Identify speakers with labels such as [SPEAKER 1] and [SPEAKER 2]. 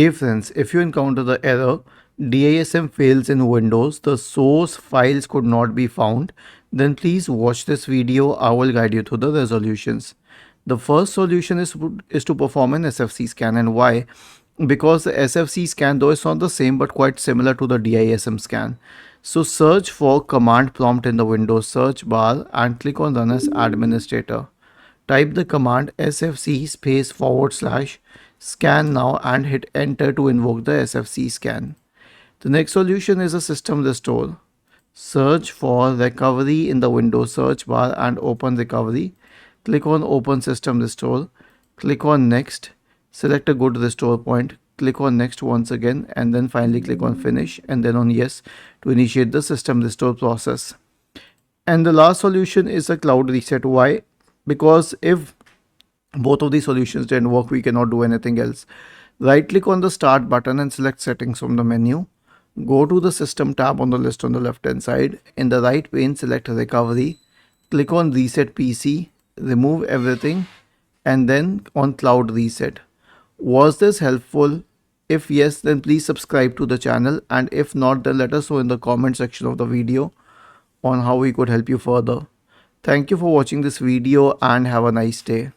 [SPEAKER 1] Hey friends, if you encounter the error DISM fails in Windows, the source files could not be found, then please watch this video. I will guide you through the resolutions. The first solution is to perform an SFC scan. And why? Because the SFC scan, though it's not the same but quite similar to the DISM scan. So search for command prompt in the Windows search bar and click on run as administrator. Type the command sfc space / scan now and hit enter to invoke the sfc scan. The next solution is a system restore. Search for recovery in the Windows search bar and open recovery. Click on open system restore. Click on next. Select a good restore point. Click on next once again and then finally click on finish and then on yes to initiate the system restore process. And the last solution is a cloud reset. Why? Because if both of these solutions didn't work, we cannot do anything else. Right click on the start button and select settings from the menu. Go to the system tab on the list on the left hand side. In the right pane, select recovery. Click on reset PC, remove everything and then on cloud reset. Was this helpful? If yes, then please subscribe to the channel, and if not, then let us know in the comment section of the video on how we could help you further. Thank you for watching this video and have a nice day.